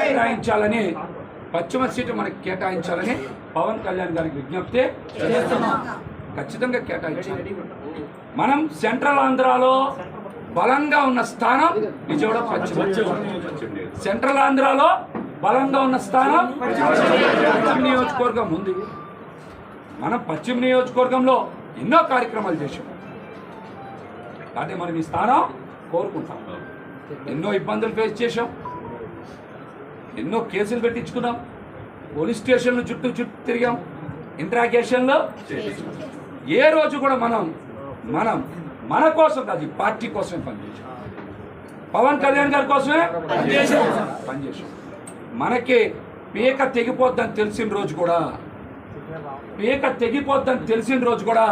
కేటాయించాలని పశ్చిమ సీటు మనకి కేటాయించాలని పవన్ కళ్యాణ్ గారికి విజ్ఞప్తి చేస్తున్నాం. ఖచ్చితంగా కేటాయించాలి. మనం సెంట్రల్ ఆంధ్రాలో బలంగా ఉన్న స్థానం విజయవాడ పశ్చిమ. సెంట్రల్ ఆంధ్రాలో బలంగా ఉన్న స్థానం పశ్చిమ నియోజకవర్గం ఉంది. మనం పశ్చిమ నియోజకవర్గంలో ఎన్నో కార్యక్రమాలు చేసాం కాబట్టి మనం ఈ స్థానం కోరుకుంటాం. ఎన్నో ఇబ్బందులు ఫేస్ చేసాం, ఎన్నో కేసులు పెట్టించుకున్నాం, పోలీస్ స్టేషన్లు చుట్టూ తిరిగాం, ఇంట్రాగేషన్లో ఏ రోజు కూడా మనం మన కోసం కాదు, పార్టీ కోసమే పనిచేసాం. పవన్ కళ్యాణ్ గారి కోసమే పనిచేసాం. మనకి పీక తెగిపోద్దని తెలిసిన రోజు కూడా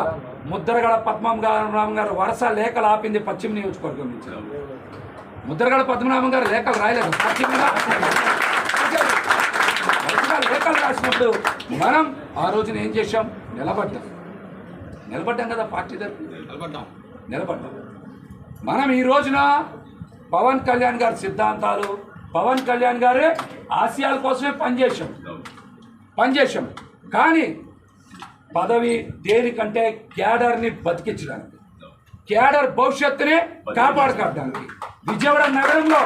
ముద్రగడ పద్మనాభం గారు వరుస లేఖలు ఆపింది పశ్చిమ నియోజకవర్గం నుంచి. ముద్రగడ పద్మనాభం గారు లేఖలు రాయలేదు, లేఖలు రాసినప్పుడు మనం ఆ రోజున ఏం చేశాం? నిలబడ్డాం కదా, పార్టీ తరఫున నిలబడ్డాం. మనం ఈ రోజున పవన్ కళ్యాణ్ గారి సిద్ధాంతాలు, పవన్ కళ్యాణ్ గారి ఆశయాల కోసమే పనిచేశాం. కానీ పదవి దేనికంటే క్యాడర్ని బతికించడానికి, క్యాడర్ భవిష్యత్తుని కాపాడుకోవడానికి. విజయవాడ నగరంలో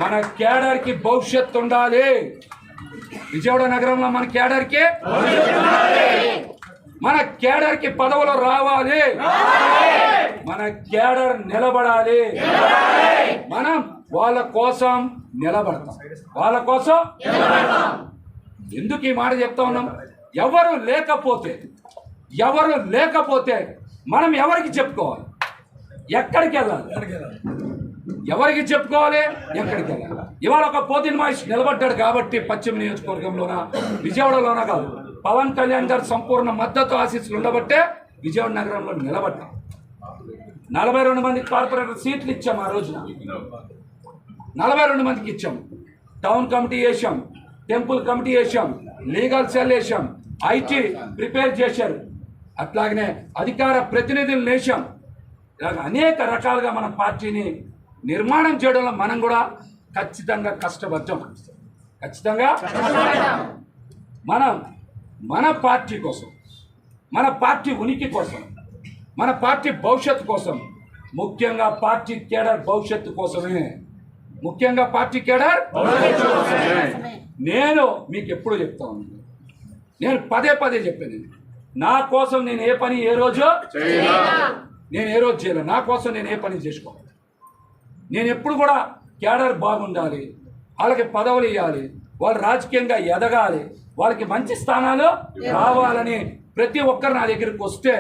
మన క్యాడర్కి భవిష్యత్తు ఉండాలి. విజయవాడ నగరంలో మన క్యాడర్కి పదవులు రావాలి, మన క్యాడర్ నిలబడాలి. మనం వాళ్ళ కోసం నిలబడతాం. ఎందుకు ఈ మాట చెప్తా ఉన్నాం? ఎవరు లేకపోతే మనం ఎవరికి చెప్పుకోవాలి? ఎక్కడికి వెళ్ళాలి? ఎవరికి చెప్పుకోవాలి? ఎక్కడికి వెళ్ళాలి? ఇవాళ ఒక పోతిన్ మహేష్ నిలబడ్డాడు కాబట్టి పశ్చిమ నియోజకవర్గంలోన, విజయవాడలోన కాదు, పవన్ కళ్యాణ్ గారు సంపూర్ణ మద్దతు ఆశీస్సులు ఉండబట్టే విజయవాడ నగరంలో నిలబడ్డాం. 42 మందికి కార్పొరేటర్ సీట్లు ఇచ్చాం. ఆ రోజున 42 మందికి ఇచ్చాం. టౌన్ కమిటీ వేసాం, టెంపుల్ కమిటీ వేసాం, లీగల్ సెల్ వేసాం, ఐటీ ప్రిపేర్ చేశారు, అట్లాగనే అధికార ప్రతినిధులు వేసాం. ఇలాగ అనేక రకాలుగా మన పార్టీని నిర్మాణం చేయడంలో మనం కూడా ఖచ్చితంగా కష్టపడ్డాం. మన పార్టీ కోసం, మన పార్టీ ఉనికి కోసం, మన పార్టీ భవిష్యత్తు కోసం, ముఖ్యంగా పార్టీ కేడర్ భవిష్యత్తు కోసమే, నేను మీకు ఎప్పుడు చెప్తా ఉన్నాను, నేను పదే చెప్పాను, నా కోసం నేను ఏ పని ఏ రోజు చేయలేదు. నా కోసం నేను ఏ పని చేసుకోవాలి. నేను ఎప్పుడు కూడా క్యాడర్ బాగుండాలి, వాళ్ళకి పదవులు ఇవ్వాలి, వాళ్ళు రాజకీయంగా ఎదగాలి, వాళ్ళకి మంచి స్థానాలు రావాలని ప్రతి ఒక్కరు నా దగ్గరికి వస్తే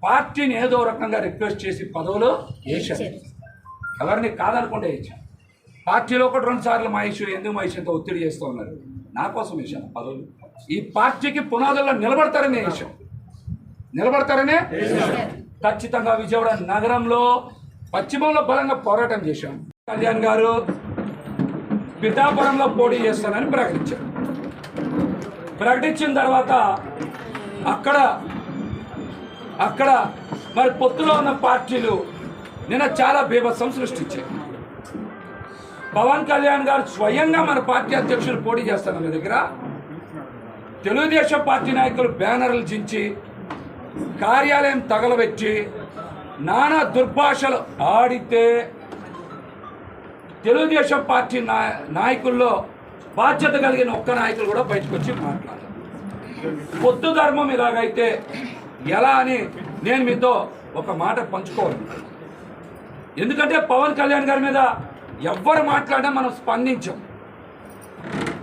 పార్టీని ఏదో రకంగా రిక్వెస్ట్ చేసి పదవులు వేసాను. ఎవరిని కాదనకుండా వేసాను. పార్టీలో ఒకటి 2 సార్లు మహేష్ ఎంతో ఒత్తిడి చేస్తూ ఉన్నారు. నా కోసం వేసాను పదవులు. ఈ పార్టీకి పునాదుల్లో నిలబడతారనే ఖచ్చితంగా విజయవాడ నగరంలో పశ్చిమంలో బలంగా పోరాటం చేశాం. కళ్యాణ్ గారు పిఠాపురంలో పోటీ చేస్తానని ప్రకటించిన తర్వాత అక్కడ మరి పొత్తులో ఉన్న పార్టీలు నిన్న చాలా బీభత్సం సృష్టించాయి. పవన్ కళ్యాణ్ గారు స్వయంగా మన పార్టీ అధ్యక్షులు పోటీ చేస్తానన్న దగ్గర తెలుగుదేశం పార్టీ నాయకులు బ్యానర్లు చించి, కార్యాలయం తగలబెట్టి, నానా దుర్భాషలు ఆడితే తెలుగుదేశం పార్టీ నాయకుల్లో బాధ్యత కలిగిన ఒక్క నాయకులు కూడా బయటకు వచ్చి మాట్లాడారు. పొత్తు ధర్మం ఇలాగైతే ఎలా అని నేను మీతో ఒక మాట పంచుకోవాలి. ఎందుకంటే పవన్ కళ్యాణ్ గారి మీద ఎవ్వరు మాట్లాడినా మనం స్పందించాం.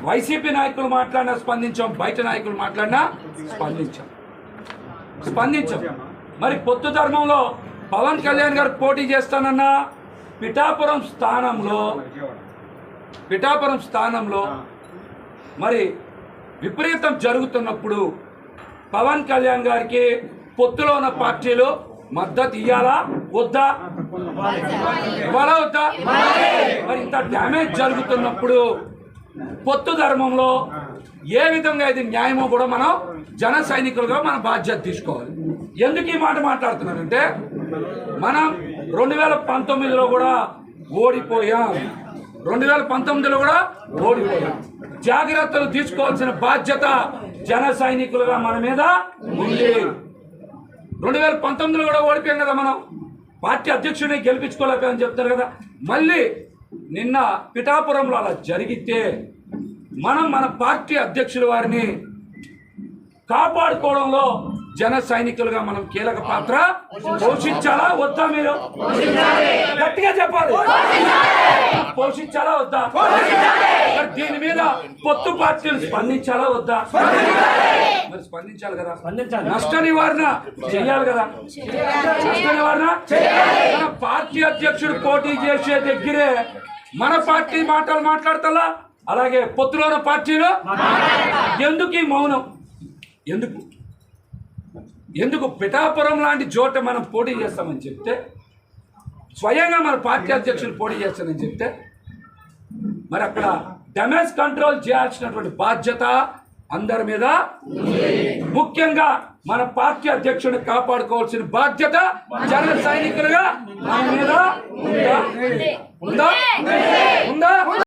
వైసీపీ నాయకులు మాట్లాడినా స్పందించాం, బయట నాయకులు మాట్లాడినా స్పందించాం. మరి పొత్తు ధర్మంలో పవన్ కళ్యాణ్ గారు పోటీ చేస్తానన్న పిఠాపురం స్థానంలో మరి విపరీతం జరుగుతున్నప్పుడు పవన్ కళ్యాణ్ గారికి పొత్తులో ఉన్న పార్టీలు మద్దతు ఇవ్వాలా వద్దా? మరి ఇంత డ్యామేజ్ జరుగుతున్నప్పుడు పొత్తు ధర్మంలో ఏ విధంగా ఇది న్యాయమో కూడా మనం జన సైనికులుగా మన బాధ్యత తీసుకోవాలి. ఎందుకు ఈ మాట మాట్లాడుతున్నానంటే, మనం 2019లో కూడా ఓడిపోయాం. 2019లో కూడా ఓడిపోయాం. జాగ్రత్తలు తీసుకోవాల్సిన బాధ్యత జన సైనికులుగా మన మీద ఉంది. 2019లో కూడా ఓడిపోయాం కదా, మనం పార్టీ అధ్యక్షుడిని గెలిపించుకోలేకపోయామని చెప్తారు కదా. మళ్ళీ నిన్న పిఠాపురంలో అలా జరిగితే మనం మన పార్టీ అధ్యక్షుల వారిని కాపాడుకోవడంలో జన సైనికులుగా మనం కీలక పాత్ర పోషించాలా వద్దా? మీరు గట్టిగా చెప్పాలి. పోషించాలా వద్దా? దీని మీద పొత్తు పార్టీలు స్పందించాలా వద్దా? మరి స్పందించాలి కదా. నష్ట నివారణ చేయాలి కదా. నష్ట నివారణ మన పార్టీ అధ్యక్షుడు పోటీ చేసే దగ్గరే మన పార్టీ మాటలు మాట్లాడతా, అలాగే పొత్తులోని పార్టీలు ఎందుకు ఈ మౌనం? ఎందుకు పిఠాపురం లాంటి చోట మనం పోటీ చేస్తామని చెప్తే, స్వయంగా మన పార్టీ అధ్యక్షులు పోటీ చేస్తానని చెప్తే, మరి అక్కడ డ్యామేజ్ కంట్రోల్ చేయాల్సినటువంటి బాధ్యత అందరి మీద, ముఖ్యంగా మన పార్టీ అధ్యక్షుడిని కాపాడుకోవాల్సిన బాధ్యత జన సైనికులుగా మన మీద ఉందా?